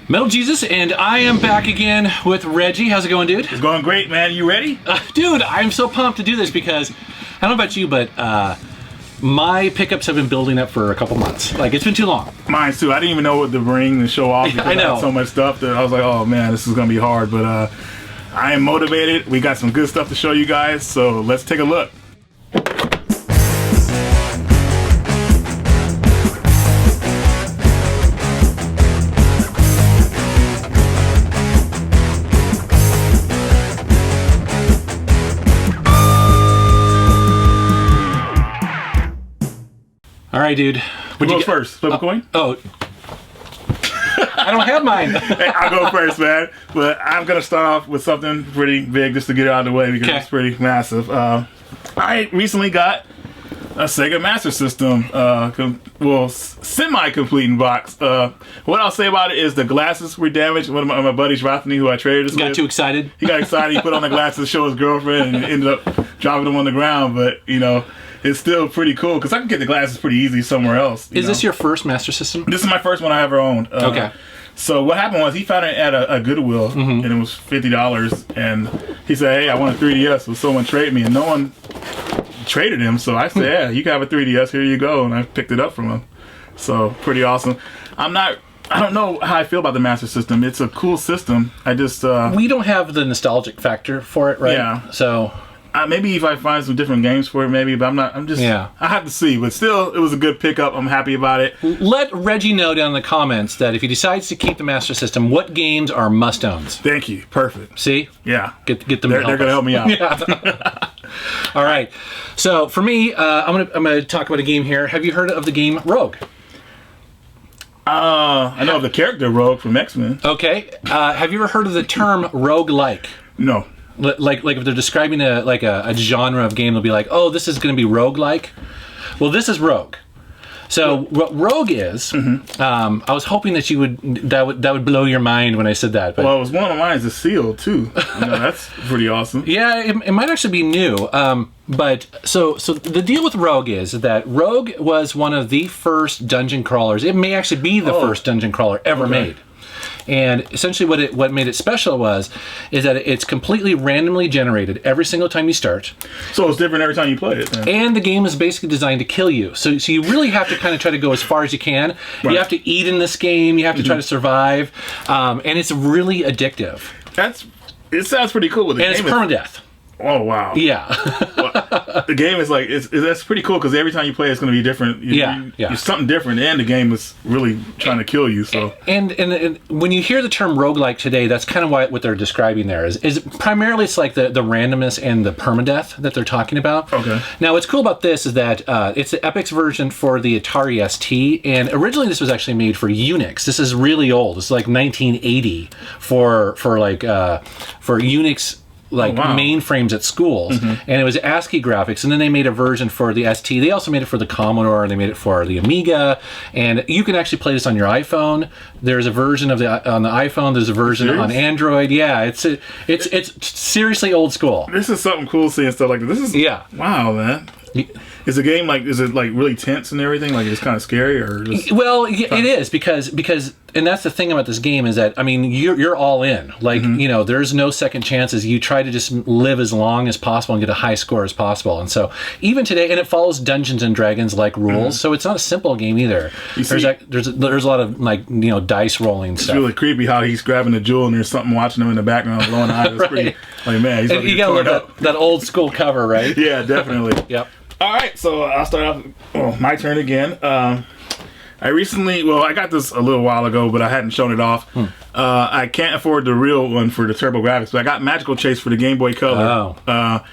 Metal Jesus, and I am back again with Reggie. How's it going, dude? It's going great, man. You ready? Dude, I'm so pumped to do this because, I don't know about you, but my pickups have been building up for a couple months. Like, it's been too long. Mine too. I didn't even know what to bring and show off because I had so much stuff that I was like, oh man, this is going to be hard. But I am motivated. We got some good stuff to show you guys, so let's take a look. All right, dude. Who goes first? Flip a coin? Oh. I don't have mine. Hey, I'll go first, man. But I'm going to start off with something pretty big just to get it out of the way because it's pretty massive. I recently got a Sega Master System, semi-complete in box. What I'll say about it is the glasses were damaged. One of my buddies, Rothney, who I traded this with. Got too excited? He got excited. He put on the glasses to show his girlfriend and ended up dropping them on the ground. But, you know, it's still pretty cool because I can get the glasses pretty easy somewhere else. Is this your first Master System? This is my first one I ever owned. Okay. So what happened was he found it at a Goodwill, and it was $50. And he said, hey, I want a 3DS. Will someone trade me? And no one traded him. So I said, yeah, you can have a 3DS. Here you go. And I picked it up from him. So pretty awesome. I don't know how I feel about the Master System. It's a cool system. I just... we don't have the nostalgic factor for it, right? Yeah. So... maybe if I find some different games for it, maybe, but I have to see. But still, it was a good pickup. I'm happy about it. Let Reggie know down in the comments that if he decides to keep the Master System, what games are must-owns. Thank you. Perfect. See? Yeah. Get them. They're going to help me out. Yeah. All right. So for me, I'm gonna talk about a game here. Have you heard of the game Rogue? I know the character Rogue from X-Men. Okay. Have you ever heard of the term roguelike? No. Like if they're describing a genre of game, they'll be like, oh, this is going to be roguelike. Well, this is Rogue. So what Rogue is, I was hoping that that would blow your mind when I said that. But, well, it was one of mine is a seal too. That's pretty awesome. Yeah, it might actually be new. But so the deal with Rogue is that Rogue was one of the first dungeon crawlers. It may actually be the first dungeon crawler ever made. And essentially what made it special is that it's completely randomly generated every single time you start. So it's different every time you play it. Then. And the game is basically designed to kill you. So you really have to kind of try to go as far as you can. Right. You have to eat in this game. You have to try to survive. And it's really addictive. It sounds pretty cool. And it's permadeath. Oh, wow. Yeah. The game is like, that's pretty cool because every time you play it's going to be different. It's something different, and the game is really trying to kill you. So And when you hear the term roguelike today, that's kind of what they're describing there is primarily it's like the randomness and the permadeath that they're talking about. Okay. Now what's cool about this is that it's the Epic's version for the Atari St, and originally this was actually made for Unix. This is really old. It's like 1980 for Unix mainframes at schools, and it was ASCII graphics, and then they made a version for the ST. They also made it for the Commodore, they made it for the Amiga, and you can actually play this on your iPhone. There's a version on the iPhone. There's a version on Android. Yeah, it's seriously old school. This is something cool seeing stuff like this. Wow, man. Is the game is it really tense and everything? Like it's kind of scary, or just it is because and that's the thing about this game is that you're all in. Like there's no second chances. You try to just live as long as possible and get a high score as possible. And so even today, and it follows Dungeons and Dragons like rules, so it's not a simple game either. There's a lot of dice rolling stuff. It's really creepy how he's grabbing the jewel and there's something watching him in the background blowing eyes. It's pretty man. You got to love that old school cover, right? Yeah, definitely. Yep. All right, so I'll start off. Oh, my turn again. I recently, I got this a little while ago, but I hadn't shown it off. I can't afford the real one for the TurboGrafx, but I got Magical Chase for the Game Boy Color. Oh.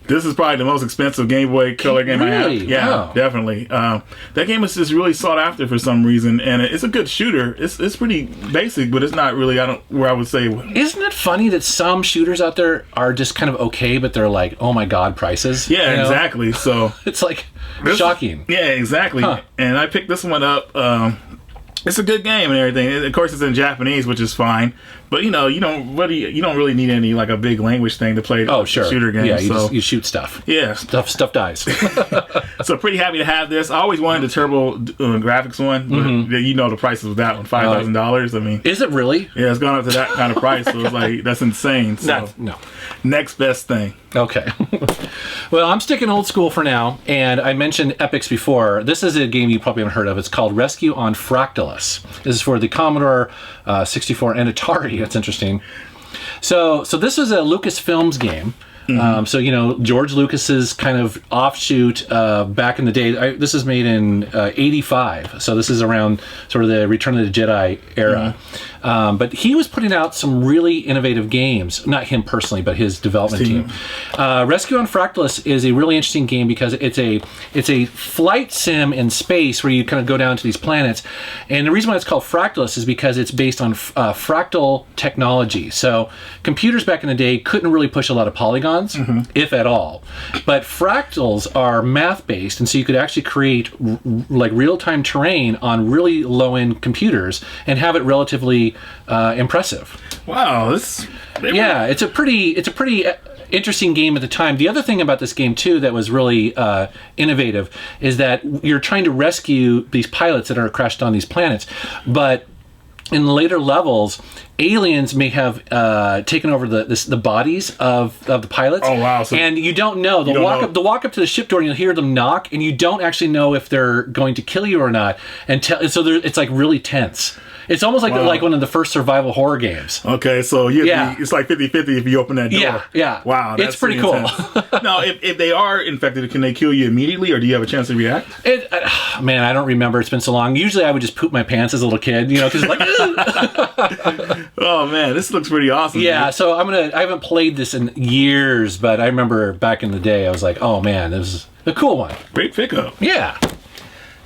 This is probably the most expensive Game Boy Color game I have. Yeah, wow. Definitely. That game is just really sought after for some reason, and it's a good shooter. It's pretty basic, but it's not really. Where I would say. Isn't it funny that some shooters out there are just kind of okay, but they're like, oh my god, prices? Yeah, exactly. So it's like shocking. Yeah, exactly. And I picked this one up. It's a good game and everything. Of course, it's in Japanese, which is fine. But you don't really need any like a big language thing to play. Shooter games. Yeah, you shoot stuff. Yeah, stuff dies. So pretty happy to have this. I always wanted the Turbo Graphics one, but the prices of that one, $5,000. I mean, is it really? Yeah, it's gone up to that kind of price. So it's like that's insane. So no. Next best thing. Okay. Well, I'm sticking old school for now, and I mentioned Epics before. This is a game you probably haven't heard of. It's called Rescue on Fractulus. This is for the Commodore 64 and Atari. That's interesting. So this was a Lucasfilms game. George Lucas's kind of offshoot back in the day. This is made in 85, so this is around sort of the Return of the Jedi era. But he was putting out some really innovative games. Not him personally, but his development team. Rescue on Fractulus is a really interesting game because it's a flight sim in space where you kind of go down to these planets. And the reason why it's called Fractulus is because it's based on fractal technology. So computers back in the day couldn't really push a lot of polygons. If at all. But fractals are math-based, and so you could actually create like real-time terrain on really low-end computers and have it relatively impressive. Wow, it's a pretty interesting game at the time. The other thing about this game too that was really innovative is that you're trying to rescue these pilots that are crashed on these planets, but in later levels, aliens may have taken over the bodies of the pilots. Oh wow! So and you don't know. They'll walk up to the ship door and you'll hear them knock, and you don't actually know if they're going to kill you or not. So it's like really tense. It's almost like one of the first survival horror games. Okay, so it's like 50-50 if you open that door. Yeah. Wow, it's pretty cool. Now, if they are infected, can they kill you immediately, or do you have a chance to react? Man, I don't remember. It's been so long. Usually, I would just poop my pants as a little kid, because like. Oh man, this looks pretty awesome. Yeah, dude. so I haven't played this in years, but I remember back in the day, I was like, oh man, this is a cool one. Great pickup. Yeah.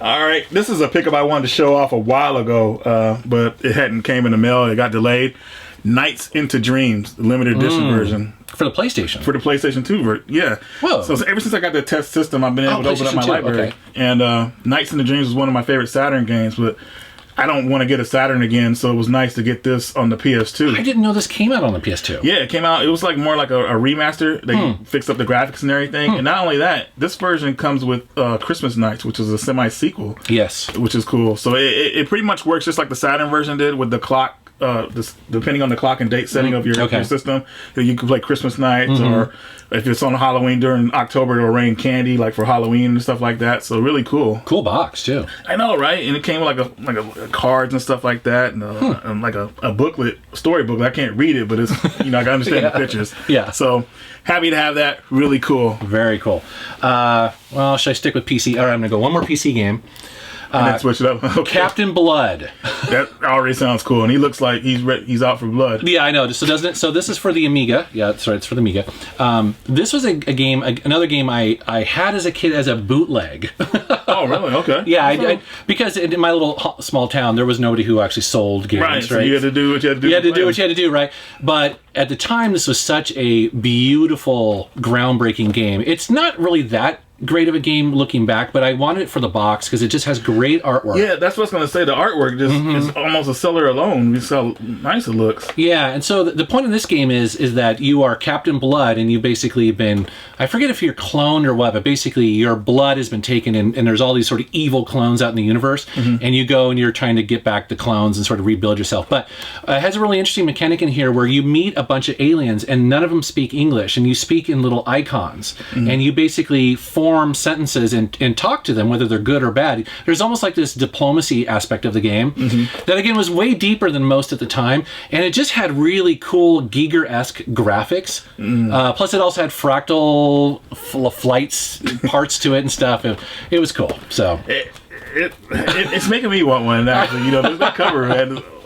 All right, this is a pickup I wanted to show off a while ago, but it hadn't came in the mail. It got delayed. Nights into Dreams, the limited edition version. For the PlayStation? For the PlayStation 2 version, yeah. Whoa. So ever since I got the test system, I've been able to open up my library. Okay. And Nights into Dreams was one of my favorite Saturn games, but I don't want to get a Saturn again, so it was nice to get this on the PS2. I didn't know this came out on the PS2. Yeah, it came out. It was like more like a remaster. They fixed up the graphics and everything. And not only that, this version comes with Christmas Nights, which is a semi-sequel. Yes. Which is cool. So it pretty much works just like the Saturn version did with the clock. Depending on the clock and date setting of your system, you can play Christmas Nights, or if it's on Halloween during October, it'll rain candy like for Halloween and stuff like that. So really cool. Cool box too. I know, right? And it came with like a cards and stuff like that, and like a booklet, storybook. I can't read it, but it's I can understand the pictures. Yeah. So happy to have that. Really cool. Very cool. Well, should I stick with PC? All right, I'm gonna go one more PC game. And then switch it up. Okay. Captain Blood. That already sounds cool, and he looks like he's out for blood. Yeah, I know. So doesn't it? So this is for the Amiga. Yeah, that's right. It's for the Amiga. This was another game I had as a kid as a bootleg. Oh, really? Okay. Yeah, because in my little small town there was nobody who actually sold games. Right. So you had to do what you had to do. You had to do what you had to do, right? But at the time, this was such a beautiful, groundbreaking game. It's not really that great of a game looking back, but I wanted it for the box because it just has great artwork. Yeah, that's what I was going to say. The artwork just is almost a seller alone. It's how nice it looks. Yeah, and so the point of this game is that you are Captain Blood, and you've basically been, I forget if you're cloned or what, but basically your blood has been taken, and there's all these sort of evil clones out in the universe, and you go and you're trying to get back the clones and sort of rebuild yourself. But it has a really interesting mechanic in here where you meet a bunch of aliens, and none of them speak English, and you speak in little icons, and you basically form sentences and talk to them, whether they're good or bad. There's almost like this diplomacy aspect of the game that again was way deeper than most at the time, and it just had really cool Giger-esque graphics. Plus it also had fractal flights parts to it and stuff. It was cool. So it's making me want one actually. There's that cover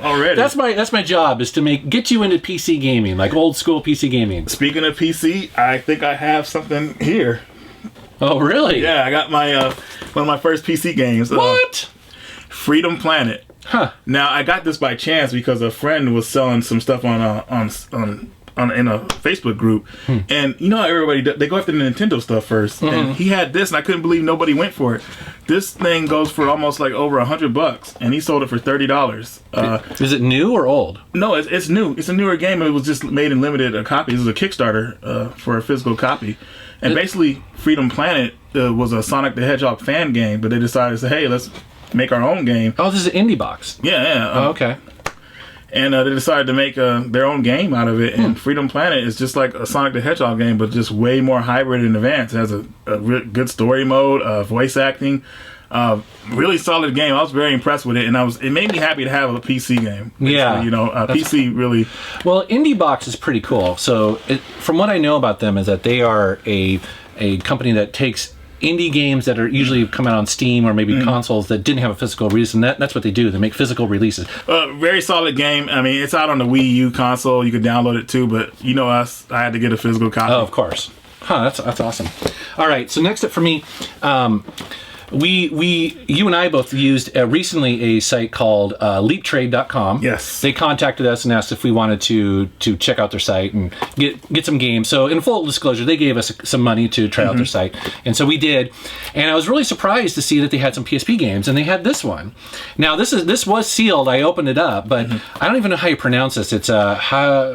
already. That's my job, is to get you into PC gaming, like old school PC gaming. Speaking of PC, I think I have something here. Oh, really? Yeah, I got my one of my first PC games. What? Freedom Planet. Huh. Now I got this by chance because a friend was selling some stuff on in a Facebook group, and you know how everybody they go after the Nintendo stuff first, and he had this, and I couldn't believe nobody went for it. This thing goes for almost like over $100, and he sold it for $30. Is it new or old? No, it's new. It's a newer game. It was just made in limited copies. It was a Kickstarter for a physical copy, and basically Freedom Planet was a Sonic the Hedgehog fan game, but they decided to say, hey, let's make our own game. Oh, this is an indie box. Yeah. Oh, okay. And they decided to make their own game out of it. And Freedom Planet is just like a Sonic the Hedgehog game, but just way more hybrid and advanced. It has a good story mode, voice acting. Really solid game. I was very impressed with it, and it made me happy to have a PC game. Yeah, you know, PC really. Well, Indie Box is pretty cool. So, from what I know about them, is that they are a company that takes indie games that are usually come out on Steam or maybe consoles that didn't have a physical release, and that's what they do. They make physical releases. Very solid game. I mean, it's out on the Wii U console. You can download it too, but you know us, I had to get a physical copy. Oh, of course. Huh, that's awesome. All right, so next up for me, you and I both used recently a site called leaptrade.com. Yes. They contacted us and asked if we wanted to check out their site and get some games. So in full disclosure, they gave us some money to try out their site. And so we did. And I was really surprised to see that they had some PSP games, and they had this one. Now this was sealed. I opened it up, but I don't even know how you pronounce this. It's Hakuoki?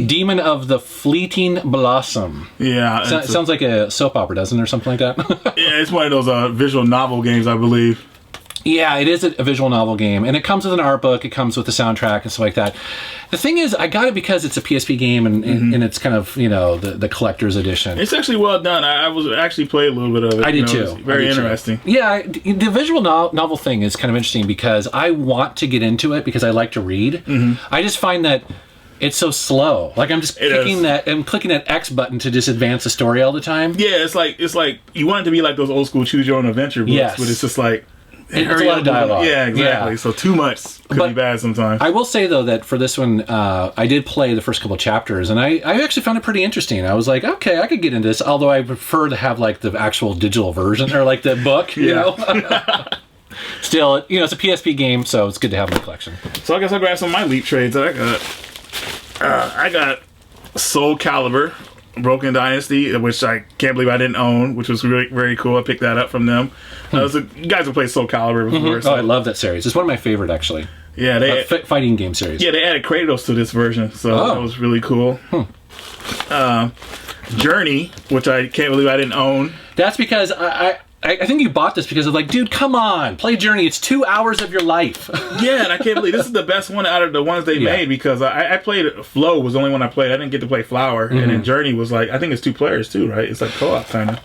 Demon of the Fleeting Blossom. Yeah. Sounds like a soap opera, doesn't it, or something like that? Yeah, it's one of those visual novel games, I believe. Yeah, it is a visual novel game, and it comes with an art book. It comes with the soundtrack and stuff like that. The thing is, I got it because it's a PSP game, and it's kind of, you know, the collector's edition. It's actually well done. I was actually played a little bit of it. I did too. It's very interesting. Yeah, the visual novel thing is kind of interesting because I want to get into it because I like to read. I just find that it's so slow. Like I'm just clicking that X button to just advance the story all the time. Yeah, it's like you want it to be like those old school choose your own adventure books, but it's just like it's a lot of dialogue. Yeah, exactly. Yeah. So too much could be bad sometimes. I will say though that for this one, I did play the first couple of chapters, and I actually found it pretty interesting. I was like, okay, I could get into this. Although I prefer to have like the actual digital version or like the book, you know. Still, you know, it's a PSP game, so it's good to have in the collection. So I guess I'll grab some of my Leap trades that I got. I got Soul Calibur, Broken Dynasty, which I can't believe I didn't own, which was really very cool. I picked that up from them. You guys have played Soul Calibur before. So. Oh, I love that series. It's one of my favorite, actually. Yeah, they fighting game series. Yeah, they added Kratos to this version, so that was really cool. Journey, which I can't believe I didn't own. That's because I think you bought this because of like, dude, come on, play Journey. It's 2 hours of your life. Yeah, and I can't believe this is the best one out of the ones they made because I played Flow was the only one I played. I didn't get to play Flower, and then Journey was like, I think it's 2 players too, right? It's like co-op kind of.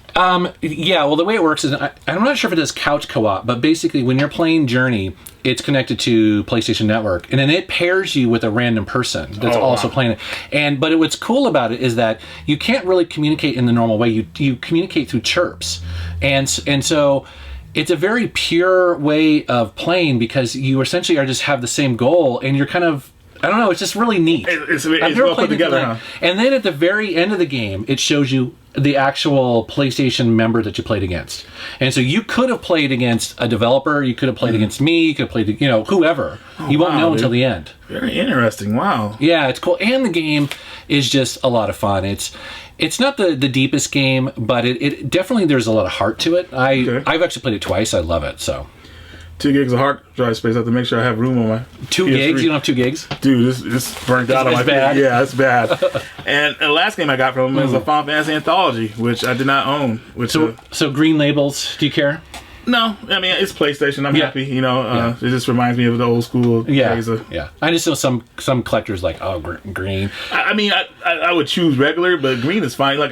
Yeah, well, the way it works is I'm not sure if it does couch co-op, but basically when you're playing Journey, it's connected to PlayStation Network, and then it pairs you with a random person that's also playing it. But what's cool about it is that you can't really communicate in the normal way. You communicate through chirps, and so it's a very pure way of playing because you essentially are just have the same goal, and you're kind of, I don't know, it's just really neat. It's well put together, huh? And then at the very end of the game, it shows you the actual PlayStation member that you played against. And so you could have played against a developer, you could have played against me, you could have played, you know, whoever. You won't know until the end. Very interesting. Wow. Yeah, it's cool. And the game is just a lot of fun. It's not the deepest game, but it definitely, there's a lot of heart to it. I've actually played it twice. I love it, so. 2 gigs of hard drive space. I have to make sure I have room on my 2 PS3. gigs? You don't have 2 gigs? Dude, this burnt out on my bad. Yeah, it's bad. And the last game I got from them is a Final Fantasy Anthology, which I did not own. So green labels, do you care? No, I mean, it's PlayStation. I'm happy. You know, it just reminds me of the old school days. Yeah. I just know some collectors like, oh, green. I mean, I would choose regular, but green is fine. Like,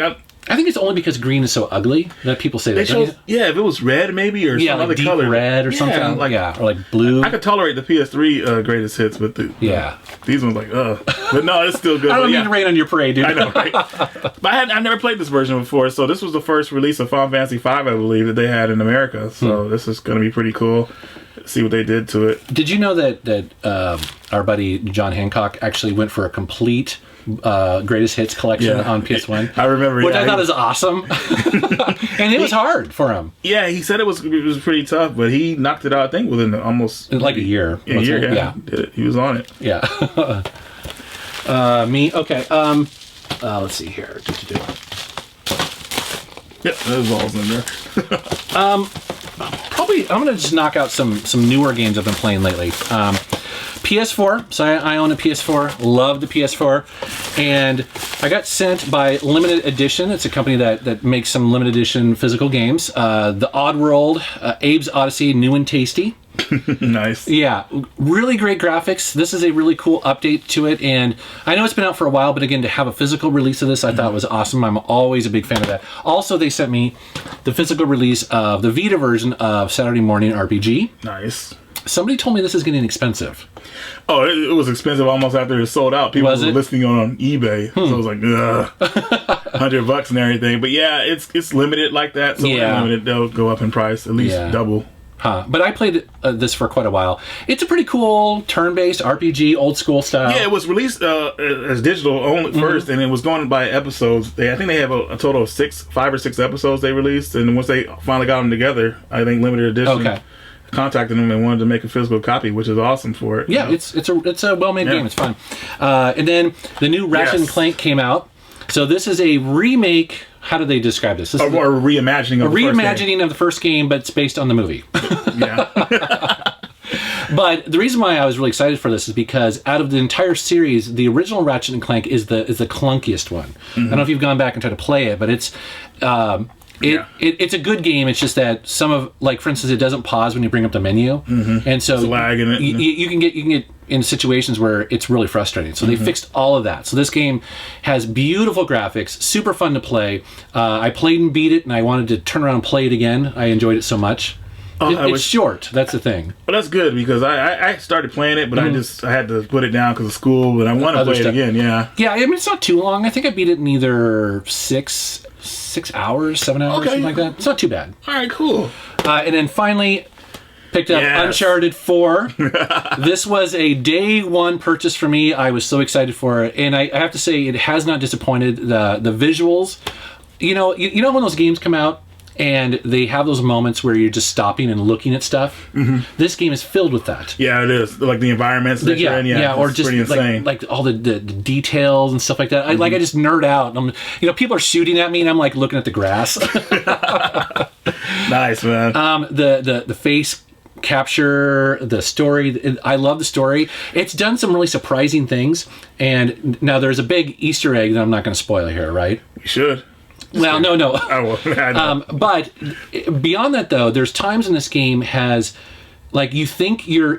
I think it's only because green is so ugly that people say that. If it was red maybe or some like other deep color, red or something, or like blue. I could tolerate the PS3 greatest hits, but these ones like But no, it's still good. I don't mean to rain on your parade, dude. I know, right? But I never played this version before, so this was the first release of Final Fantasy V, I believe, that they had in America. So this is going to be pretty cool. See what they did to it. Did you know that our buddy John Hancock actually went for a complete greatest hits collection on PS1? I remember, which I thought is awesome. And it was hard for him. Yeah, he said it was pretty tough, but he knocked it out, I think, within almost like a year. Yeah. He was on it. Yeah. Me? Okay. Let's see here. Yep, there's balls in there. Probably, I'm gonna just knock out some newer games I've been playing lately. PS4. So I own a PS4. Love the PS4, and I got sent by Limited Edition. It's a company that makes some limited edition physical games. The Oddworld, Abe's Oddysee, new and tasty. Nice. Yeah, really great graphics. This is a really cool update to it, and I know it's been out for a while, but again, to have a physical release of this, I thought was awesome. I'm always a big fan of that. Also, they sent me the physical release of the Vita version of Saturday Morning RPG. Nice. Somebody told me this is getting expensive. Oh, it was expensive almost after it sold out. People were listing on eBay, so I was like, ugh, $100 and everything. But yeah, it's limited like that, so limited, they'll go up in price, at least double. But I played this for quite a while. It's a pretty cool turn-based RPG, old school style. Yeah, it was released as digital only first, and it was going by episodes. I think they have a total of 5 or 6 episodes they released, and once they finally got them together, I think Limited Edition contacted them and wanted to make a physical copy, which is awesome for it. Yeah, it's a well-made game. It's fun. And then the new Ratchet Clank came out. So this is a remake. How do they describe this? This is a reimagining of the first game, but it's based on the movie. Yeah. But the reason why I was really excited for this is because out of the entire series, the original Ratchet and Clank is the clunkiest one. Mm-hmm. I don't know if you've gone back and tried to play it, but it's it's a good game. It's just that some of, like, for instance, it doesn't pause when you bring up the menu, and so there's lag in it. You can get in situations where it's really frustrating. So they fixed all of that. So this game has beautiful graphics, super fun to play. I played and beat it, and I wanted to turn around and play it again. I enjoyed it so much. It's short. That's the thing. But that's good because I started playing it, but I had to put it down because of school. But I want to play it again. Yeah. Yeah. I mean, it's not too long. I think I beat it in either 6 hours, 7 hours, something like that. It's not too bad. All right. Cool. And then finally picked up Uncharted 4. This was a day one purchase for me. I was so excited for it, and I have to say it has not disappointed. The visuals. You know when those games come out and they have those moments where you're just stopping and looking at stuff. This game is filled with that. Yeah, it is. Like the environments that you're in. Or just pretty insane. Like all the details and stuff like that. I just nerd out. And people are shooting at me, and I'm like looking at the grass. Nice, man. The face capture, the story. I love the story. It's done some really surprising things. And now there's a big Easter egg that I'm not going to spoil here, right? You should. Well, no. I know. But beyond that, though, there's times in this game has, like, you think you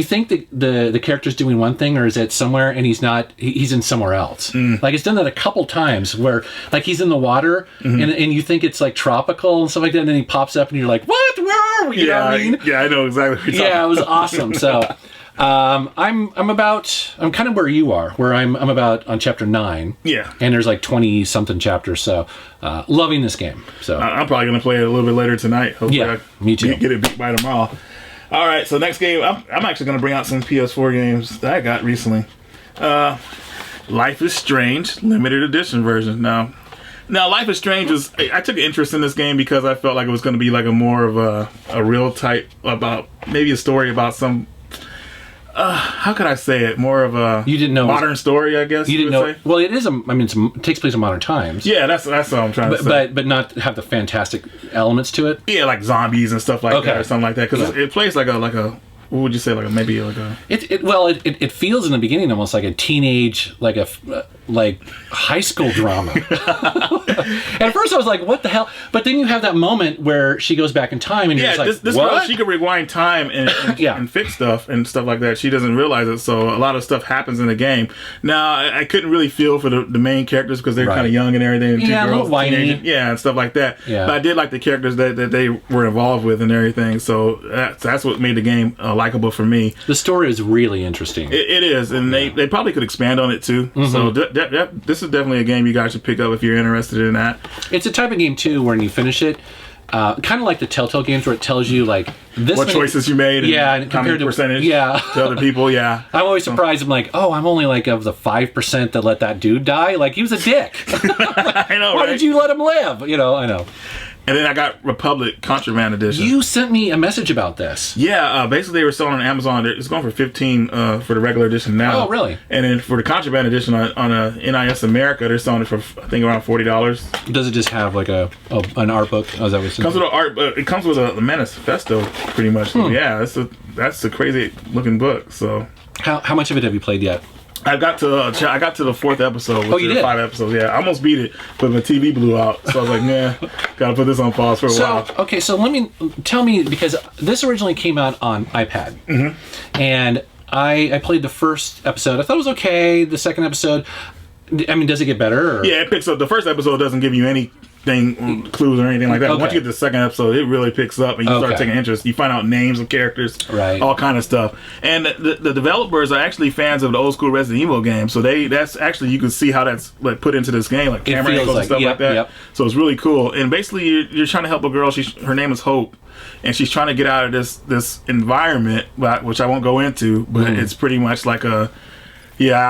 think the character's doing one thing, or is it somewhere and he's not, he's in somewhere else. Like, it's done that a couple times where, like, he's in the water and you think it's like tropical and stuff like that, and then he pops up and you're like, what? Where are we? You know what I mean? Yeah, I know exactly what you're talking about. It was awesome. So I'm kind of where you are, where I'm about on chapter 9. Yeah. And there's like 20 something chapters. So loving this game. So I'm probably gonna play it a little bit later tonight. Hopefully me too. Get it beat by tomorrow. All right, so next game, I'm actually gonna bring out some PS4 games that I got recently. Life is Strange limited edition version. Now Life is Strange is, I took an interest in this game because I felt like it was going to be like a more of a real type about, maybe a story about some, how could I say it? More of a modern story, I guess. You didn't know. Say. Well, it is. It takes place in modern times. Yeah, that's what I'm trying to say. But not have the fantastic elements to it. Yeah, like zombies and stuff like that, or something like that. Because it plays like a. What would you say? It feels in the beginning almost like a teenage, like high school drama. At first I was like, what the hell? But then you have that moment where she goes back in time and you're just like, this what? Girl, she can rewind time and fix stuff and stuff like that. She doesn't realize it, so a lot of stuff happens in the game. Now, I couldn't really feel for the main characters because they're kind of young and everything. Yeah, a little whiny. And stuff like that. Yeah. But I did like the characters that they were involved with and everything, so that's what made the game likable for me. The story is really interesting. It is, and they probably could expand on it too. So this is definitely a game you guys should pick up if you're interested in that. It's a type of game too when you finish it, kind of like the Telltale games where it tells you like what choices you made, and compared to percentage, to other people. Yeah, I'm always surprised. I'm like, I'm only like of the 5% that let that dude die. Like, he was a dick. I know. Why did you let him live? I know. And then I got Republic Contraband Edition. You sent me a message about this. Yeah, basically they were selling on Amazon. It's going for $15 for the regular edition now. Oh, really? And then for the Contraband Edition on NIS America, they're selling it for I think around $40. Does it just have like an art book? Oh, is that what It comes with an art. It comes with a manifesto, pretty much. So, yeah, that's a crazy looking book. So how much of it have you played yet? I got to the 4th episode. Which you did? 5 episodes. Yeah, I almost beat it, but my TV blew out. So I was like, nah, gotta put this on pause for a while. Okay, so tell me, because this originally came out on iPad, and I played the first episode. I thought it was okay. The second episode, I mean, does it get better? Or? Yeah, it picks up. The first episode doesn't give you anything, clues or anything like that. Okay. Once you get to the second episode, it really picks up, and you start taking interest. You find out names of characters, right? All kind of stuff. And the developers are actually fans of the old school Resident Evil games, so that's actually, you can see how that's like put into this game, like camera angles and stuff like that. Yep. So it's really cool. And basically, you're trying to help a girl. Her name is Hope, and she's trying to get out of this environment, which I won't go into, but it's pretty much like a. Yeah,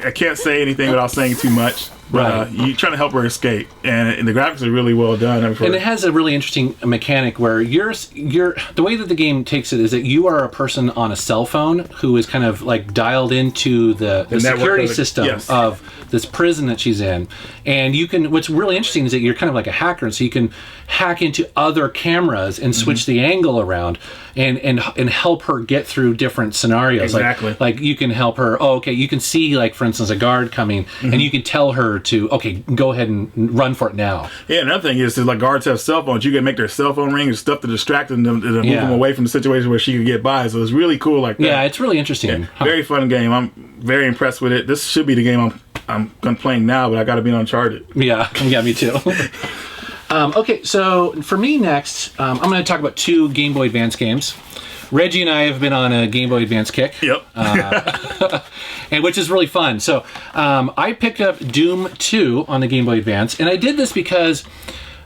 I can't say anything without saying too much. Right. You're trying to help her escape, and the graphics are really well done. And it has a really interesting mechanic where you're the way that the game takes it is that you are a person on a cell phone who is kind of like dialed into the security system of this prison that she's in, and you can. What's really interesting is that you're kind of like a hacker, and so you can hack into other cameras and switch the angle around, and help her get through different scenarios. Exactly. Like you can help her. Oh, okay. You can see, like, for instance, a guard coming, and you can tell her to, okay, go ahead and run for it now. Yeah, another thing is like guards have cell phones. You can make their cell phone ring and stuff to distract them, to move them away from the situation where she could get by. So it's really cool like that. Yeah, it's really interesting. Yeah, very fun game. I'm very impressed with it. This should be the game I'm playing now, but I got to beat Uncharted. Yeah, me too. Okay, so for me next, I'm going to talk about 2 Game Boy Advance games. Reggie and I have been on a Game Boy Advance kick. Yep. And which is really fun. So I picked up Doom 2 on the Game Boy Advance, and I did this because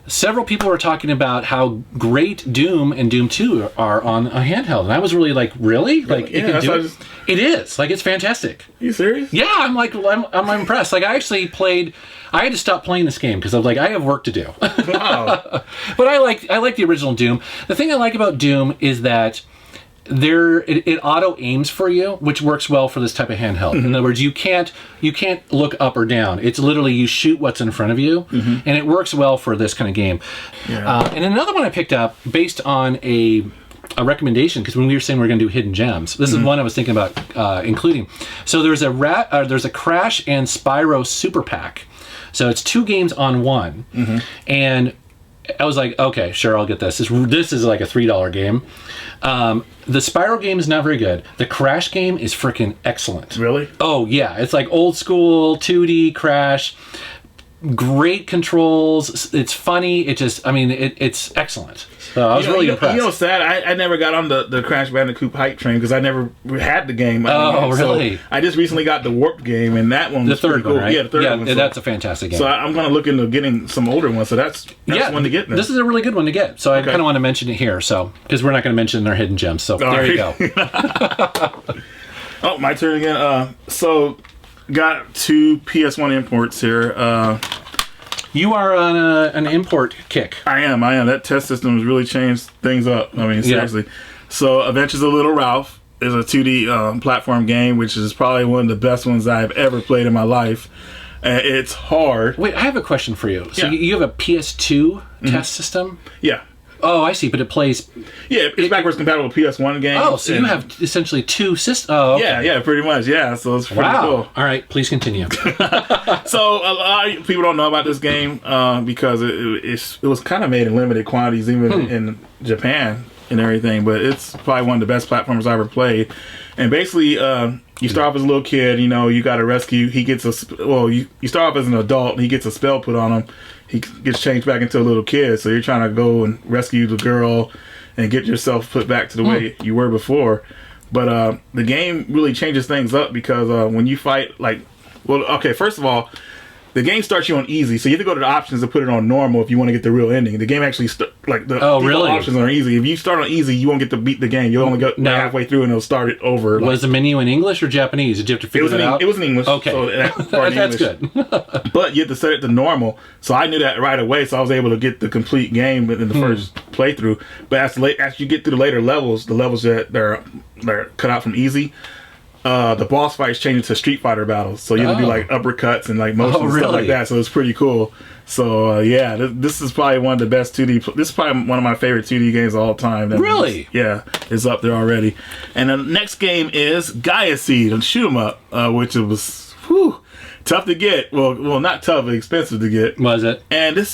several people were talking about how great Doom and Doom 2 are on a handheld, and I was really like, really? Like, yeah, it can do it? It is. Like, it's fantastic. Are you serious? Yeah, I'm impressed. Like, I actually played. I had to stop playing this game because I was like, I have work to do. Wow. But I like the original Doom. The thing I like about Doom is that it auto aims for you, which works well for this type of handheld. In other words, you can't look up or down. It's literally you shoot what's in front of you, and it works well for this kind of game. Yeah. And another one I picked up based on a recommendation, because when we were saying we're going to do hidden gems, this is one I was thinking about including. So there's a Crash and Spyro SuperPack. So it's 2 games on one, and I was like, okay, sure, I'll get this. This is like a $3 game. The Spyro game is not very good. The Crash game is freaking excellent. Really? Oh, yeah. It's like old school 2D Crash. Great controls. It's funny. It's excellent. So I was really impressed. You know, sad. I never got on the Crash Bandicoot hype train because I never had the game. Oh, really? So I just recently got the Warped game, and that one was the third cool. one, right? Yeah, the third one. Yeah, that's a fantastic game. So I'm going to look into getting some older ones. So that's one to get. Now. This is a really good one to get. So I kind of want to mention it here. So because we're not going to mention our hidden gems. So there you go. Oh, my turn again. So got 2 PS1 imports here. You are on an import kick. I am. That test system has really changed things up. I mean, seriously. Yeah. So Adventures of Little Ralph is a 2D platform game, which is probably one of the best ones I've ever played in my life. It's hard. Wait, I have a question for you. So you have a PS2 test system? Yeah. Oh, I see, but it plays... Yeah, it's backwards compatible with PS1 games. Oh, so you have essentially 2 systems. Oh, okay. Yeah, pretty much, yeah. So it's pretty cool. All right, please continue. So a lot of people don't know about this game because it was kind of made in limited quantities, even in Japan and everything, but it's probably one of the best platformers I ever played. And basically, you start off as a little kid, you got to rescue. He gets you start off as an adult, and he gets a spell put on him. He gets changed back into a little kid, so you're trying to go and rescue the girl and get yourself put back to the way you were before. But the game really changes things up because when you fight, first of all, the game starts you on easy, so you have to go to the options to put it on normal if you want to get the real ending. The game actually default options are easy. If you start on easy, you won't get to beat the game. You'll only go halfway through and it'll start it over. Was the menu in English or Japanese? Did you have to figure that out? It was in English. Okay, so that's good. But you have to set it to normal, so I knew that right away. So I was able to get the complete game in the first playthrough. But as you get through the later levels, the levels that are cut out from easy, the boss fights change into Street Fighter battles. So you have to do like uppercuts and like motions and stuff like that. So it's pretty cool. So this is probably one of the best 2D. This is probably one of my favorite 2D games of all time. It's up there already. And the next game is Gaia Seed and Shoot 'em Up, which it was tough to get. Well, not tough, but expensive to get. Was it? And this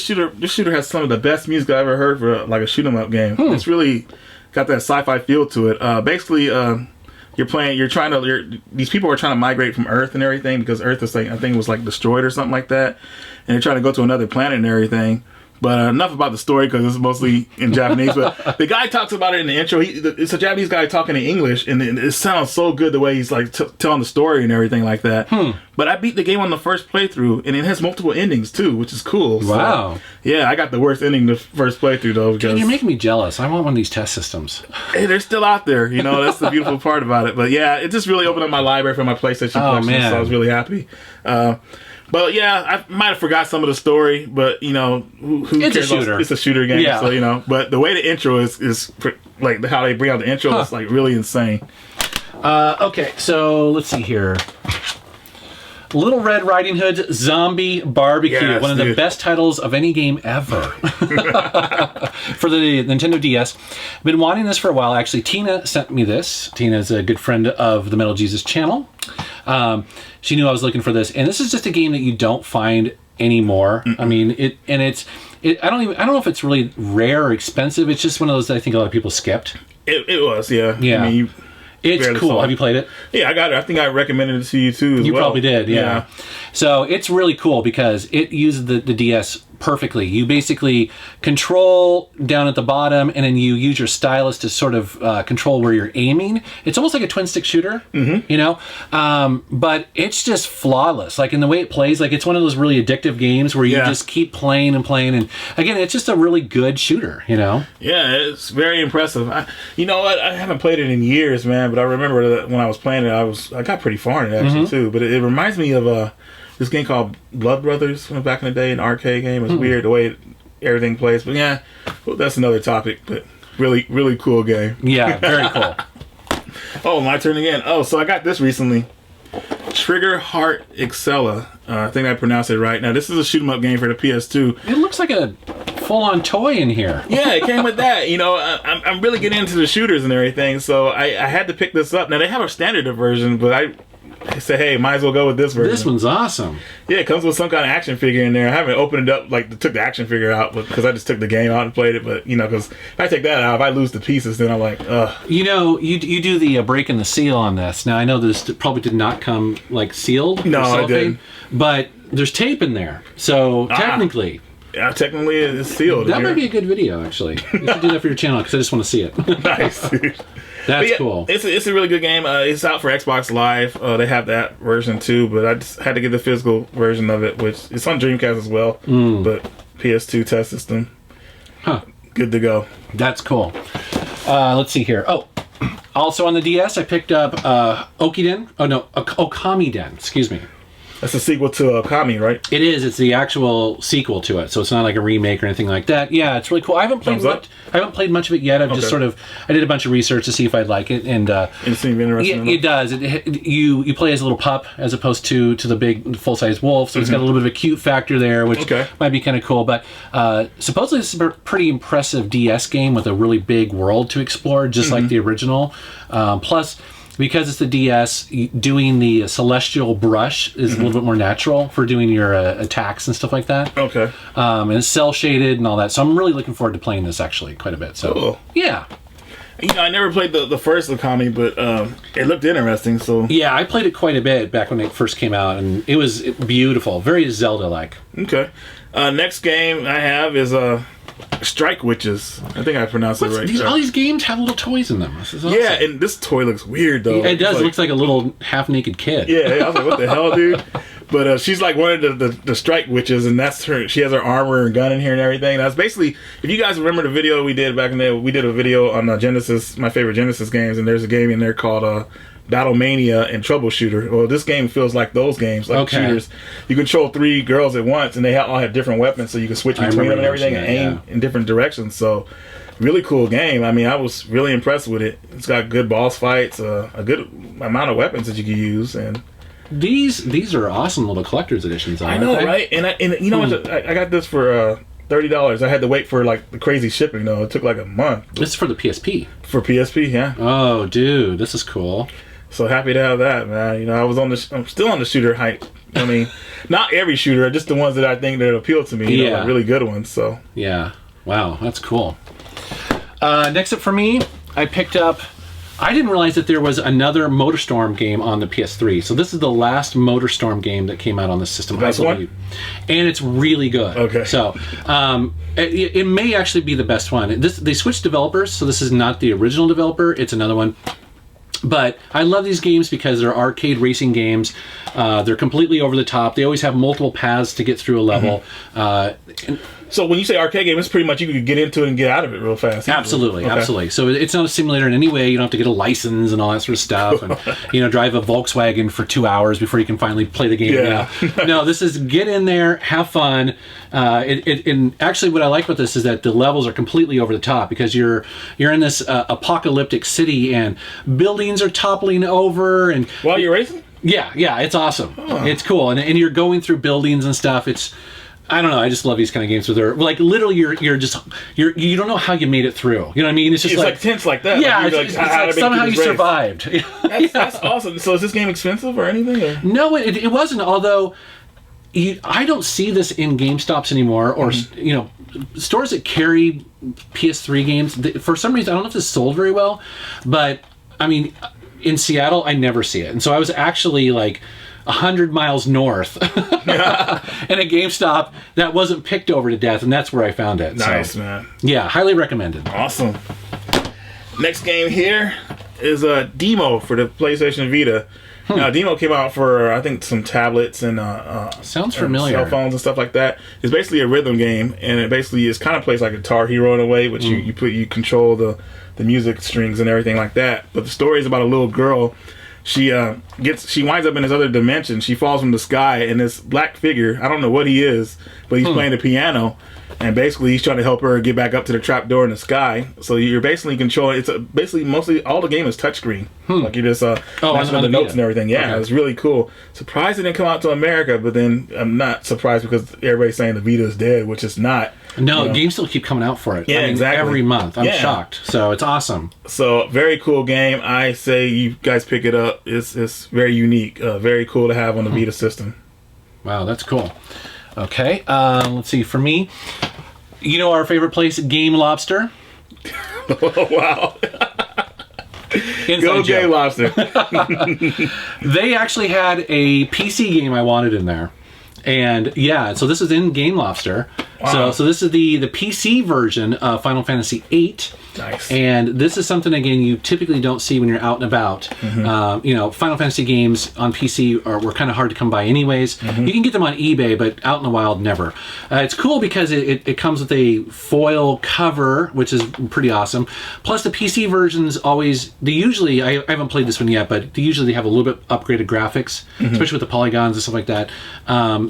shooter has some of the best music I ever heard for like a shoot 'em up game. It's really got that sci-fi feel to it. Basically, these people are trying to migrate from Earth and everything because Earth is I think it was like destroyed or something like that, and they're trying to go to another planet and everything. But enough about the story because it's mostly in Japanese. But the guy talks about it in the intro. It's a Japanese guy talking in English, and it sounds so good the way he's like telling the story and everything like that. But I beat the game on the first playthrough, and it has multiple endings too, which is cool. Wow. So, yeah, I got the worst ending the first playthrough though. Dude, you're making me jealous. I want one of these test systems. Hey, they're still out there. That's the beautiful part about it. But yeah, it just really opened up my library for my PlayStation collection, so I was really happy. But yeah, I might have forgot some of the story, but who it's cares? A shooter. It's a shooter game, so but the way the intro is like how they bring out the intro is like really insane. Okay, so let's see here. Little Red Riding Hood's Zombie Barbecue, one of the best titles of any game ever for the Nintendo DS. I've been wanting this for a while. Actually, Tina sent me this. Tina's a good friend of the Metal Jesus channel. She knew I was looking for this, and this is just a game that you don't find anymore. I mean, I don't know if it's really rare or expensive. It's just one of those that I think a lot of people skipped. It was, yeah. Yeah. I mean, it's cool. Have you played it? Yeah, I got it. I think I recommended it to you too. You probably did, yeah. So it's really cool because it uses the DS perfectly. You basically control down at the bottom, and then you use your stylus to sort of control where you're aiming. It's almost like a twin stick shooter, but it's just flawless. Like in the way it plays, like it's one of those really addictive games where you just keep playing and playing. And again, it's just a really good shooter, Yeah, it's very impressive. You know what? I haven't played it in years, man, but I remember that when I was playing it, I got pretty far in it actually too. But it reminds me of this game called Blood Brothers from back in the day, an arcade game. It's weird the way everything plays, but that's another topic. But really, really cool game. Yeah, very cool. Oh, my turn again. Oh, so I got this recently. Trigger Heart Excella. I think I pronounced it right. Now, this is a shoot 'em up game for the PS2. It looks like a full-on toy in here. Yeah, it came with that. I'm really getting into the shooters and everything, so I had to pick this up. Now, they have a standard version, but I said, hey, might as well go with this version. This one's awesome. Yeah, it comes with some kind of action figure in there. I haven't opened it up, took the action figure out, because I just took the game out and played it. But, because if I take that out, if I lose the pieces, then I'm like, ugh. You do the breaking the seal on this. Now, I know this probably did not come, sealed. No, I didn't. But there's tape in there. So, technically... Yeah, technically it's sealed. That might be a good video, actually. You should do that for your channel, because I just want to see it. Nice, dude. That's cool. It's a really good game. It's out for Xbox Live. They have that version too, but I just had to get the physical version of it, which it's on Dreamcast as well. But PS2 test system. Good to go. That's cool. Let's see here. Oh, also on the DS, I picked up Okamiden. Excuse me. That's a sequel to Okami, right? It is. It's the actual sequel to it, so it's not like a remake or anything like that. Yeah, it's really cool. I haven't played much of it yet. I've just I did a bunch of research to see if I'd like it, and it seemed interesting. It does. You play as a little pup as opposed to the big full-size wolf, so it's got a little bit of a cute factor there, which might be kind of cool. But supposedly this is a pretty impressive DS game with a really big world to explore, just like the original. Plus, because it's the DS, doing the celestial brush is a little bit more natural for doing your attacks and stuff like that. Okay. And it's cell shaded and all that. So I'm really looking forward to playing this actually quite a bit. So cool. Yeah. I never played the first Okami, but it looked interesting. So yeah, I played it quite a bit back when it first came out, and it was beautiful, very Zelda-like. Okay. Next game I have is Strike Witches. I think I pronounced it right. All these games have little toys in them. This is awesome. Yeah, and this toy looks weird though. It does. It looks like a little half-naked kid. Yeah, I was like, what the hell, dude? But she's like one of the strike witches, and that's her. She has her armor and gun in here and everything. That's basically, if you guys remember the video we did back in the day, we did a video on Genesis, my favorite Genesis games, and there's a game in there called Battlemania and Troubleshooter. Well, this game feels like those games, like shooters. You control 3 girls at once, and they all have different weapons, so you can switch between them and everything, and aim in different directions. So, really cool game. I mean, I was really impressed with it. It's got good boss fights, a good amount of weapons that you can use, and these are awesome little collector's editions. I know, right? And you know what? I got this for $30. I had to wait for like the crazy shipping though. It took like a month. It's for the PSP. For PSP, yeah. Oh, dude, this is cool. So happy to have that, man. You know, I'm still on the shooter hype. I mean, not every shooter, just the ones that I think that appeal to me. You know, like really good ones. So yeah, wow, that's cool. Next up for me, I picked up. I didn't realize that there was another MotorStorm game on the PS3. So this is the last MotorStorm game that came out on the system. That's one? And it's really good. Okay. So it may actually be the best one. They switched developers, so this is not the original developer. It's another one. But I love these games because they're arcade racing games. They're completely over the top. They always have multiple paths to get through a level. So when you say arcade game, it's pretty much you could get into it and get out of it real fast. Absolutely, absolutely. So it's not a simulator in any way. You don't have to get a license and all that sort of stuff, and drive a Volkswagen for 2 hours before you can finally play the game. Yeah. No, this is get in there, have fun. And actually, what I like about this is that the levels are completely over the top because you're in this apocalyptic city and buildings are toppling over and while you're racing. Yeah, it's awesome. Oh. It's cool, and you're going through buildings and stuff. I don't know. I just love these kind of games where they're like literally you don't know how you made it through. You know what I mean? It's just like tense like that. Yeah, like it's like somehow you survived. That's awesome. So is this game expensive or anything? Or? No, it wasn't. Although I don't see this in GameStops anymore, or stores that carry PS3 games. For some reason, I don't know if this sold very well, but I mean, in Seattle, I never see it, and so I was actually like 100 miles north in a GameStop that wasn't picked over to death, and that's where I found it. Nice, man. Yeah, highly recommended. Awesome. Next game here is a demo for the PlayStation Vita. Now, demo came out for I think some tablets and sounds familiar, cell phones and stuff like that. It's basically a rhythm game, and it basically is kind of plays like Guitar Hero in a way, which you control the music strings and everything like that. But the story is about a little girl. She winds up in this other dimension. She falls from the sky, and this black figure, I don't know what he is, but he's playing the piano, and basically he's trying to help her get back up to the trap door in the sky. So you're basically controlling. It's basically mostly all the game is touchscreen. Like you're just messing with the notes and everything. Yeah, It's really cool. Surprised it didn't come out to America, but then I'm not surprised because everybody's saying the Vita is dead, which it's not. No, games still keep coming out for it. Yeah, exactly. Every month. I'm shocked. So it's awesome. So very cool game. I say you guys pick it up. It's very unique. Very cool to have on the Vita system. Wow, that's cool. Okay, let's see. For me, our favorite place, Game Lobster. Oh, wow. Go Game Lobster. They actually had a PC game I wanted in there. And yeah, so this is in Game Lobster. Wow. So this is the PC version of Final Fantasy VIII. Nice. And this is something, again, you typically don't see when you're out and about. Final Fantasy games on PC were kind of hard to come by anyways. You can get them on eBay, but out in the wild, never. It's cool because it comes with a foil cover, which is pretty awesome. Plus, the PC versions always, I haven't played this one yet, but they have a little bit upgraded graphics, especially with the polygons and stuff like that.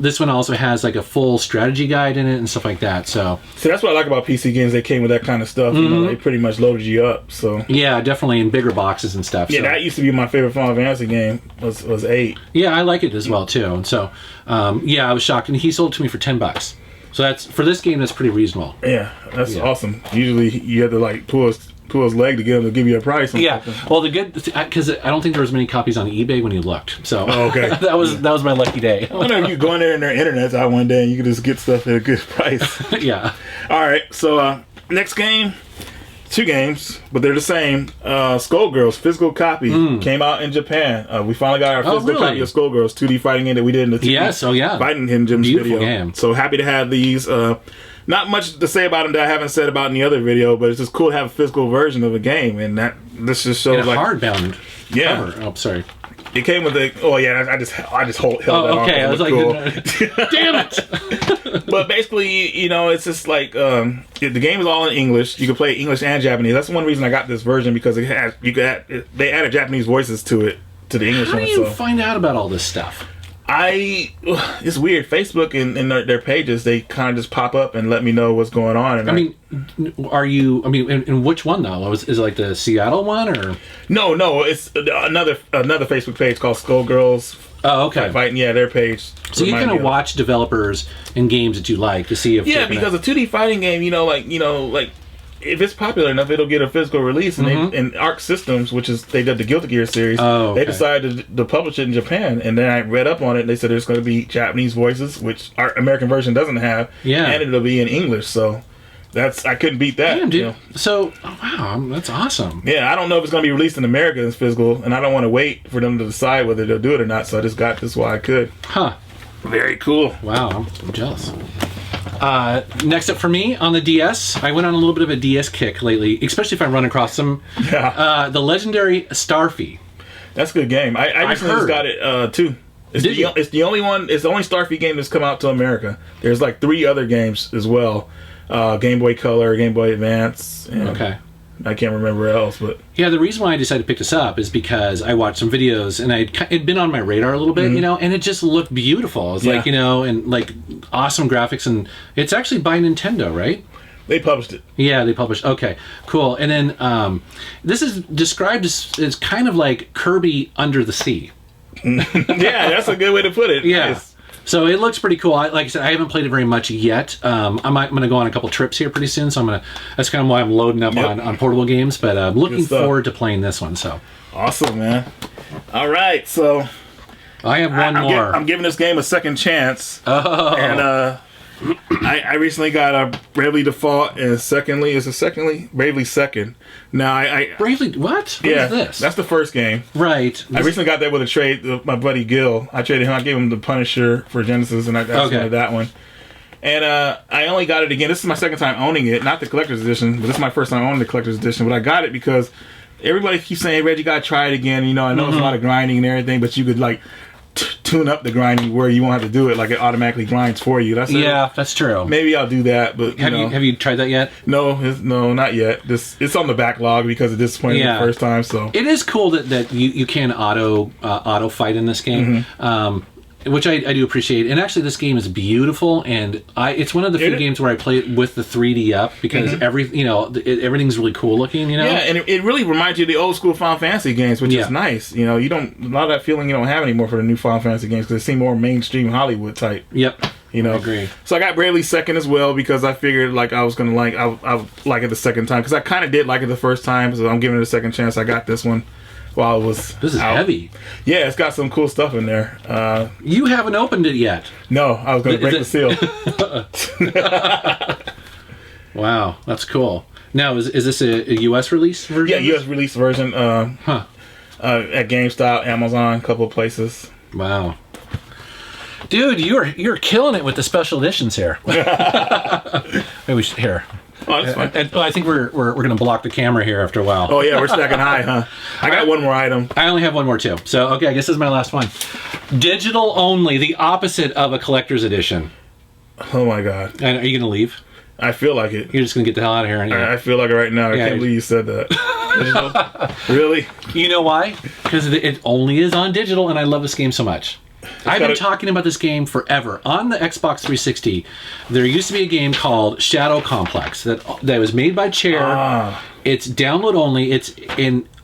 This one also has like a full strategy guide in it and stuff like that. So that's what I like about PC games. They came with that kind of stuff. They pretty much loaded you up. So yeah, definitely in bigger boxes and stuff. Yeah, that used to be my favorite Final Fantasy game. Was 8. Yeah, I like it as well too. And so I was shocked, and he sold it to me for $10. So that's for this game. That's pretty reasonable. Yeah, that's awesome. Usually you have to like pull his leg to get him to give you a price. Yeah. Well, the good because I don't think there was many copies on eBay when you looked. So okay, that was my lucky day. I wonder if you go in there and their internet's out one day and you can just get stuff at a good price. Yeah. All right. So next game, 2 games, but they're the same. Skullgirls physical copy came out in Japan. We finally got our physical copy of Skullgirls 2D fighting game that we did in the 2D fighting him Jim's Beautiful video. Game. So happy to have these. Not much to say about them that I haven't said about in the other video, but it's just cool to have a physical version of a game, and this just shows like hardbound. Yeah. cover. Oh, sorry. It came with the. Oh yeah, I just held that on. Okay. I was like, cool. damn it. But basically, it's just like the game is all in English. You can play English and Japanese. That's one reason I got this version, because they added Japanese voices to it, to the English How one. do you find out about all this stuff? It's weird. Facebook and their pages, they kind of just pop up and let me know what's going on. And in which one though? Is it like the Seattle one or? No, it's another Facebook page called Skullgirls. Oh, okay. Fighting, their page. So you kind of watch developers and games that you like to see if because a 2D fighting game, like if it's popular enough, it'll get a physical release. And and Arc Systems, which is they did the Guilty Gear series, they decided to publish it in Japan. And then I read up on it, and they said there's going to be Japanese voices, which our American version doesn't have, and it'll be in English. So I couldn't beat that. Damn, dude. So wow, that's awesome. Yeah, I don't know if it's going to be released in America as physical, and I don't want to wait for them to decide whether they'll do it or not. So I just got this while I could. Huh. Very cool. Wow, I'm jealous. Next up for me on the DS, I went on a little bit of a DS kick lately, especially if I run across some. Yeah. The legendary Starfy. That's a good game. I recently just got it too. It's the only one. It's the only Starfy game that's come out to America. There's like 3 other games as well. Game Boy Color, Game Boy Advance. And I can't remember else, but yeah, the reason why I decided to pick this up is because I watched some videos and it'd been on my radar a little bit, and it just looked beautiful. It's like, and like awesome graphics, and it's actually by Nintendo, right? They published it. Yeah, they published. Okay, cool. And then this is described as kind of like Kirby Under the Sea. Yeah, that's a good way to put it. Yeah. Nice. So it looks pretty cool. Like I said, I haven't played it very much yet. I'm going to go on a couple trips here pretty soon, so that's kind of why I'm loading up on portable games. But I'm looking forward to playing this one. So awesome, man! All right, so I have one more. I'm giving this game a second chance. Oh, and I recently got a Bravely Default, and Bravely Second. Now Bravely what? What is this? That's the first game. Right. I recently got that with a trade with my buddy Gil. I traded him. I gave him the Punisher for Genesis, and I got that one. And I only got it again. This is my second time owning it, not the collector's edition, but this is my first time owning the collector's edition. But I got it because everybody keeps saying, "Hey, Reggie, you gotta try it again." I know it's a lot of grinding and everything, but you could like tune up the grinding where you won't have to do it, like it automatically grinds for you. That's true. Maybe I'll do that, but have you tried that yet? No, not yet. It's on the backlog because it disappointed me the first time. So it is cool that you can auto fight in this game. Which I do appreciate. And actually, this game is beautiful, and it's one of the few games where I play it with the 3D up because everything's really cool looking. Yeah, and it really reminds you of the old school Final Fantasy games, which is nice. You don't a lot of that feeling you don't have anymore for the new Final Fantasy games because they seem more mainstream Hollywood type. Yep. I agree. So I got Bravely Second as well because I figured like I was gonna I would like it the second time because I kind of did like it the first time, so I'm giving it a second chance. I got this one. While it was this is out. Heavy. Yeah, it's got some cool stuff in there. You haven't opened it yet. No, I was going to break the seal. Wow, that's cool. Now, is this a U.S. release version? Yeah, U.S. release version. At GameStop, Amazon, a couple of places. Wow. Dude, you're killing it with the special editions here. Maybe we should here. Oh, that's fine. I think we're going to block the camera here after a while. Oh, yeah, we're stacking high, huh? I got one more item. I only have one more, too. So, okay, I guess this is my last one. Digital only, the opposite of a collector's edition. Oh, my God. And are you going to leave? I feel like it. You're just going to get the hell out of here. I feel like it right now. I can't believe you said that. Digital? Really? You know why? Because it only is on digital, and I love this game so much. I've been talking about this game forever. On the Xbox 360, there used to be a game called Shadow Complex that was made by Chair. It's download only.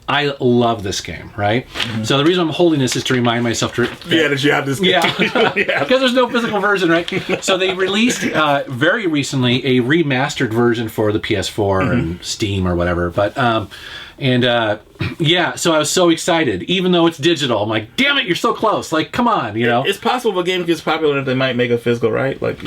I love this game, right? Mm-hmm. So the reason I'm holding this is to remind myself that you have this game. Yeah, because there's no physical version, right? So they released very recently a remastered version for the PS4 and Steam or whatever. But so I was so excited, even though it's digital. I'm like, damn it, you're so close. Like, come on, It's possible if a game gets popular that they might make a physical, right? Like,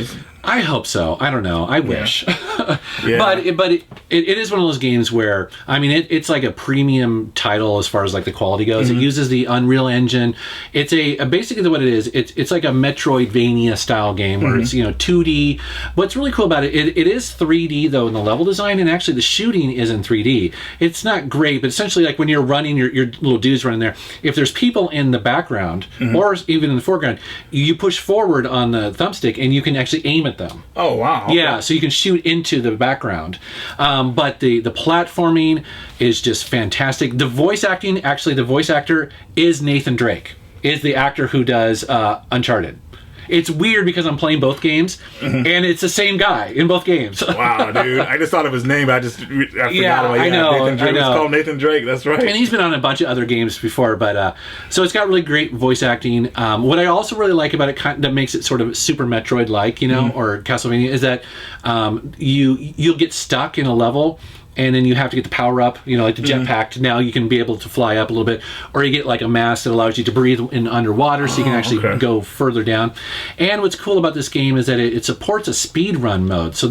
I hope so. I don't know. I wish. But it is one of those games where, I mean, it's like a premium title as far as like the quality goes. It uses the Unreal Engine. It's basically what it is. It's like a Metroidvania style game where it's 2D. What's really cool about it is 3D though in the level design, and actually the shooting is in 3D. It's not great great, but essentially like when you're running, your little dudes running there, if there's people in the background or even in the foreground, you push forward on the thumbstick and you can actually aim at them. Oh, wow. Okay. Yeah, so you can shoot into the background. But the platforming is just fantastic. The voice acting, actually the voice actor is Nathan Drake, is the actor who does Uncharted. It's weird because I'm playing both games, and it's the same guy in both games. Wow, dude! I just thought of his name. I forgot about it. I know. Nathan Drake. It's called Nathan Drake. That's right. And he's been on a bunch of other games before, but so it's got really great voice acting. What I also really like about it, that makes it sort of Super Metroid-like, or Castlevania, is that you'll get stuck in a level. And then you have to get the power up, like the jetpack. Now you can be able to fly up a little bit, or you get like a mask that allows you to breathe in underwater, so you can actually go further down. And what's cool about this game is that it supports a speed run mode. So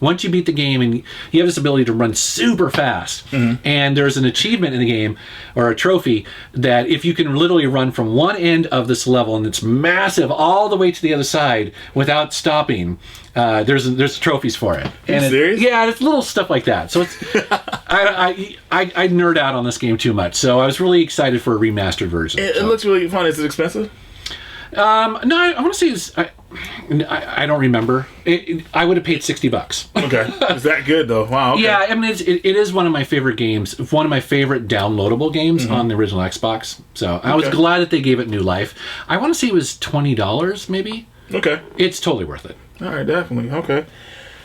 once you beat the game, and you have this ability to run super fast, and there's an achievement in the game, or a trophy, that if you can literally run from one end of this level, and it's massive, all the way to the other side without stopping, there's trophies for it. And serious? Yeah, it's little stuff like that. So it's I nerd out on this game too much. So I was really excited for a remastered version. It looks really fun. Is it expensive? No, I want to say it's. I don't remember. I would have paid $60. Okay, is that good though? Wow. Okay. Yeah, I mean it is one of my favorite games. One of my favorite downloadable games on the original Xbox. So I was glad that they gave it new life. I want to say it was $20 maybe. Okay, it's totally worth it. All right, definitely. Okay.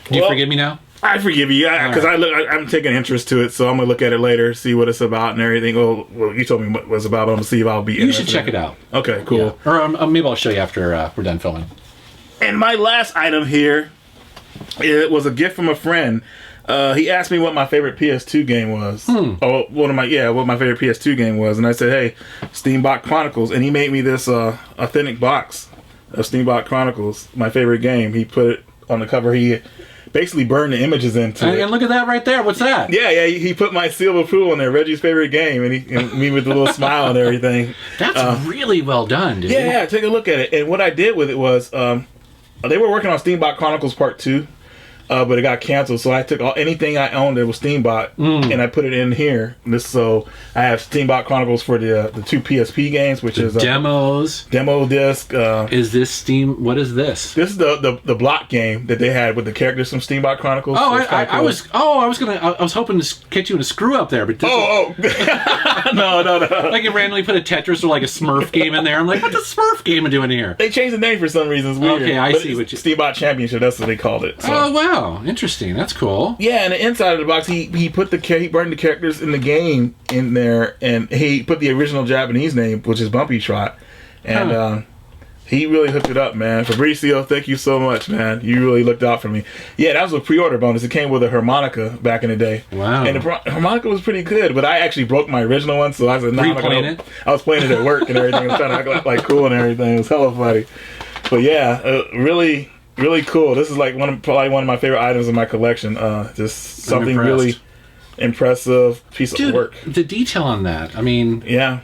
Do you forgive me now? I forgive you, because I'm taking interest to it, so I'm gonna look at it later, see what it's about and everything. Well, you told me what it was about. I'm gonna see if I'll be. You should check it out. Okay, cool. Yeah. Or maybe I'll show you after we're done filming. And my last item here, it was a gift from a friend. He asked me what my favorite PS2 game was. Oh, what my favorite PS2 game was, and I said, "Hey, Steambot Chronicles," and he made me this authentic box of Steambot Chronicles, my favorite game. He put it on the cover. He basically burned the images into it. And look at that right there. What's that? Yeah. He put my seal of approval on there, Reggie's favorite game, and me with the little smile and everything. That's really well done, dude. Yeah, take a look at it. And what I did with it was, they were working on Steambot Chronicles Part 2, but it got canceled. So I took anything I owned that was Steambot, and I put it in here. So I have Steambot Chronicles for the 2 PSP games, which is demos, demo disc. Is this Steam? What is this? This is the block game that they had with the characters from Steambot Chronicles. Oh, so I was hoping to catch you in a screw up there, but this no. Like you randomly put a Tetris or like a Smurf game in there. I'm like, what's a Smurf game doing here? They changed the name for some reason. It's weird. Okay, I see what you. Steambot Championship. That's what they called it. So. Oh wow, interesting. That's cool. Yeah, and the inside of the box, he burned the characters in the game in there, and he put the original Japanese name, which is Bumpy Trot, and he really hooked it up, man. Fabricio, thank you so much, man. You really looked out for me. Yeah, that was a pre-order bonus. It came with a harmonica back in the day. Wow. And the harmonica was pretty good, but I actually broke my original one, so I said, "Nah, I'm not gonna." I was playing it at work and everything. I was trying to act like cool and everything. It was hella funny. But yeah, really. Really cool. This is like probably one of my favorite items in my collection. Just something really impressive piece of work. The detail on that. I mean, yeah.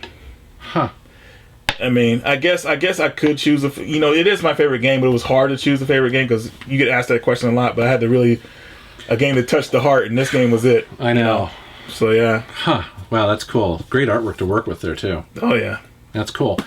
Huh. I mean, I guess I could choose it is my favorite game, but it was hard to choose a favorite game because you get asked that question a lot. But I had to a game that touched the heart, and this game was it. I know. So yeah. Huh. Wow, that's cool. Great artwork to work with there too. Oh yeah. That's cool,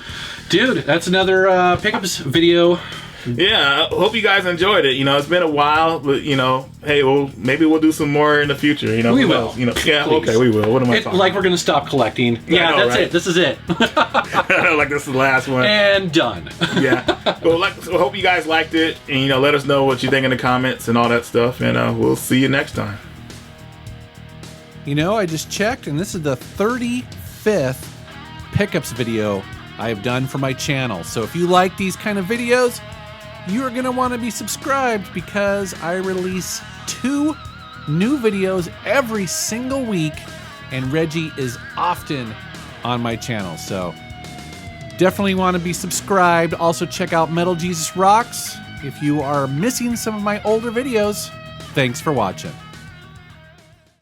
dude. That's another pickups video. Yeah, I hope you guys enjoyed it. It's been a while, but hey, maybe we'll do some more in the future. We will. Yeah, please. Okay, we will. What am I talking? Like we're gonna stop collecting. Yeah, that's it. This is it. Like this is the last one. And done. Yeah. Well, so hope you guys liked it, and let us know what you think in the comments and all that stuff, and we'll see you next time. I just checked, and this is the 35th pickups video I have done for my channel. So if you like these kind of videos, you are going to want to be subscribed because I release 2 new videos every single week, and Reggie is often on my channel. So definitely want to be subscribed. Also check out MetalJesusRocks if you are missing some of my older videos. Thanks for watching.